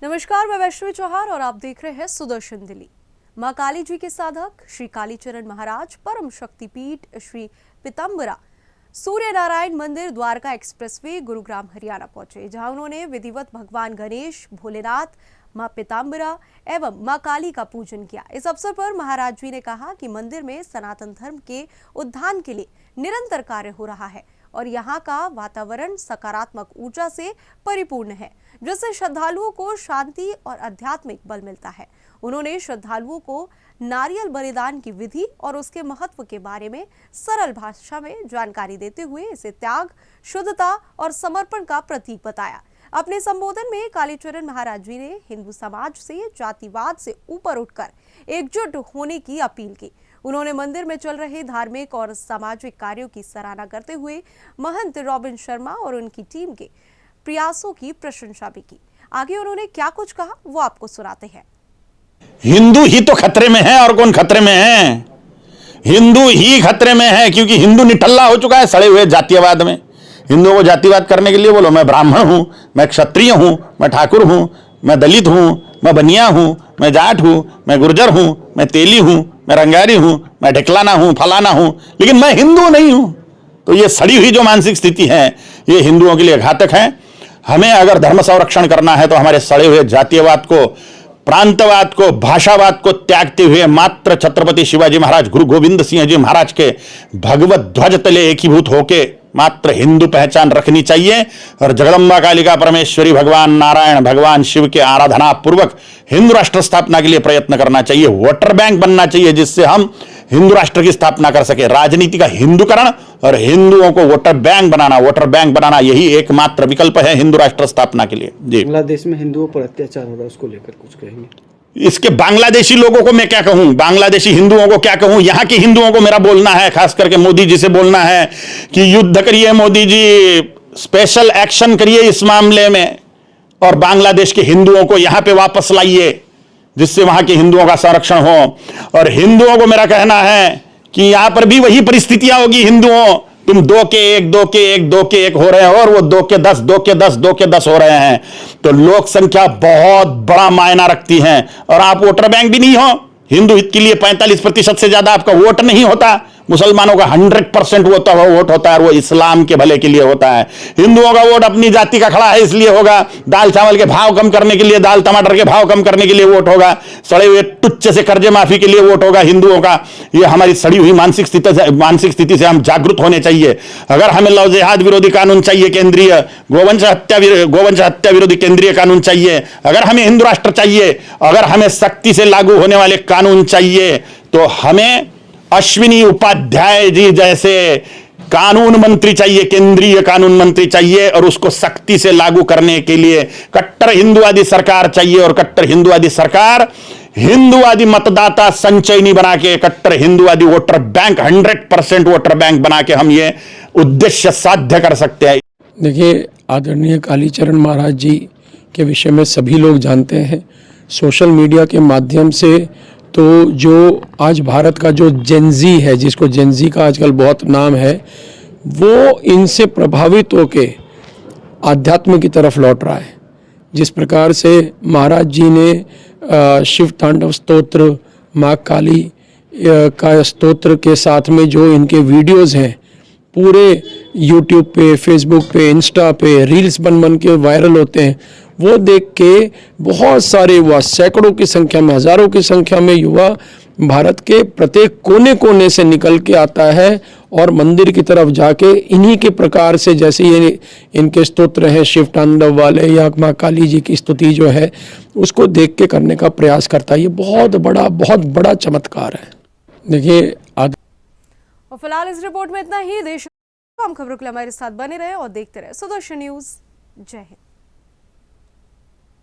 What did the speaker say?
नमस्कार, मैं वैष्णवी चौहान और आप देख रहे हैं सुदर्शन दिल्ली। मां काली जी के साधक श्री कालीचरण महाराज परम शक्तिपीठ श्री पीताम्बरा सूर्य नारायण मंदिर द्वारका एक्सप्रेसवे गुरुग्राम हरियाणा पहुंचे, जहां उन्होंने विधिवत भगवान गणेश, भोलेनाथ, मां पीताम्बरा एवं मां काली का पूजन किया। इस अवसर पर महाराज जी ने कहा कि मंदिर में सनातन धर्म के उत्थान के लिए निरंतर कार्य हो रहा है और यहाँ का वातावरण सकारात्मक ऊर्जा से परिपूर्ण है, जिससे श्रद्धालुओं को शांति और आध्यात्मिक बल मिलता है। उन्होंने श्रद्धालुओं को नारियल बलिदान की विधि और उसके महत्व के बारे में सरल भाषा में जानकारी देते हुए इसे त्याग, शुद्धता और समर्पण का प्रतीक बताया। अपने संबोधन में कालीचरण महाराज जी ने हिंदू समाज से जातिवाद से ऊपर उठकर एकजुट होने की अपील की। उन्होंने मंदिर में चल रहे धार्मिक और सामाजिक कार्यों की सराहना करते हुए महंत रॉबिन शर्मा और उनकी टीम के प्रयासों की प्रशंसा भी की। आगे उन्होंने क्या कुछ कहा वो आपको सुनाते हैं। हिंदू ही तो खतरे में है और कौन खतरे में है? हिंदू ही खतरे में है, क्योंकि हिंदू निठल्ला हो चुका है सड़े हुए जातीयवाद में। हिंदुओं को जातिवाद करने के लिए बोलो मैं ब्राह्मण हूं, मैं क्षत्रिय हूं, मैं ठाकुर हूं, मैं दलित हूं, मैं बनिया हूं, मैं जाट हूं, मैं गुर्जर हूं, मैं तेली हूं, मैं रंगारी हूं, मैं ढिकलाना हूं, फलाना हूं, लेकिन मैं हिंदू नहीं हूं। तो ये सड़ी हुई जो मानसिक स्थिति है ये हिंदुओं के लिए घातक है। हमें अगर धर्म संरक्षण करना है तो हमारे सड़े हुए जातीयवाद को, प्रांतवाद को, भाषावाद को त्यागते हुए मात्र छत्रपति शिवाजी महाराज, गुरु गोविंद सिंह जी महाराज के भगवत ध्वज तले एकीभूत होके मात्र हिंदू पहचान रखनी चाहिए और जगदम्बा कालिका परमेश्वरी, भगवान नारायण, भगवान शिव के आराधना पूर्वक हिंदू राष्ट्र स्थापना के लिए प्रयत्न करना चाहिए। वोटर बैंक बनना चाहिए जिससे हम हिंदू राष्ट्र की स्थापना कर सके। राजनीति का हिंदूकरण और हिंदुओं को वोटर बैंक बनाना यही एकमात्र विकल्प है हिंदू राष्ट्र स्थापना के लिए। जी, बांग्लादेश में हिंदुओं पर अत्याचार हो रहा है, उसको लेकर कुछ कहेंगे? इसके बांग्लादेशी लोगों को मैं क्या कहूं, बांग्लादेशी हिंदुओं को क्या कहूं? यहां के हिंदुओं को मेरा बोलना है, खास करके मोदी जी से बोलना है कि युद्ध करिए मोदी जी, स्पेशल एक्शन करिए इस मामले में और बांग्लादेश के हिंदुओं को यहां पे वापस लाइए जिससे वहां के हिंदुओं का संरक्षण हो। और हिंदुओं को मेरा कहना है कि यहां पर भी वही परिस्थितियां होगी। हिंदुओं, तुम 2 के 1, 2 के 1, 2 के 1 हो रहे हो और वो 2 के 10, 2 के 10, 2 के 10 हो रहे हैं। तो लोक संख्या बहुत बड़ा मायना रखती है और आप वोटर बैंक भी नहीं हो। हिंदू हित के लिए 45% से ज्यादा आपका वोट नहीं होता। मुसलमानों का 100% वोट होता है और वो इस्लाम के भले के लिए होता है। हिंदुओं का वोट अपनी जाति का खड़ा है इसलिए होगा। दाल चावल के भाव कम करने के लिए, दाल टमाटर के भाव कम करने के लिए वोट होगा। सड़े हुए टुच्चे से कर्जे माफी के लिए वोट होगा हिंदुओं का। ये हमारी सड़ी हुई मानसिक स्थिति से हम जागरूक होने चाहिए। अगर हमें लव जिहाद विरोधी कानून चाहिए, केंद्रीय गोवंश हत्या विरोधी केंद्रीय कानून चाहिए, अगर हमें हिंदू राष्ट्र चाहिए, अगर हमें सख्ती से लागू होने वाले कानून चाहिए, तो हमें अश्विनी उपाध्याय जी जैसे कानून मंत्री चाहिए, केंद्रीय कानून मंत्री चाहिए और उसको सख्ती से लागू करने के लिए कट्टर हिंदुवादी सरकार चाहिए। और कट्टर हिंदुवादी सरकार हिंदुवादी मतदाता संचयनी बना के, कट्टर हिंदुवादी वोटर बैंक, 100% वोटर बैंक बना के हम ये उद्देश्य साध्य कर सकते हैं। देखिए, आदरणीय कालीचरण महाराज जी के विषय में सभी लोग जानते हैं। सोशल मीडिया के माध्यम से तो जो आज भारत का जो जेनजी है, जिसको जेनजी का आजकल बहुत नाम है, वो इनसे प्रभावित होके आध्यात्म की तरफ लौट रहा है। जिस प्रकार से महाराज जी ने शिव तांडव स्तोत्र, माँ काली का स्तोत्र के साथ में जो इनके वीडियोस हैं पूरे यूट्यूब पे, फेसबुक पे, इंस्टा पे रील्स बन के वायरल होते हैं, वो देख के बहुत सारे युवा, सैकड़ों की संख्या में, हजारों की संख्या में युवा भारत के प्रत्येक कोने कोने से निकल के आता है और मंदिर की तरफ जाके इन्हीं के प्रकार से, जैसे ये इनके स्तोत्र हैं शिव तांडव वाले या माँ काली जी की स्तुति जो है, उसको देख के करने का प्रयास करता है। ये बहुत बड़ा चमत्कार है। देखिए, और फिलहाल इस रिपोर्ट में इतना ही। देश हम खबरों के लिए हमारे साथ बने रहे और देखते रहे सुदर्शन न्यूज। जय हिंद।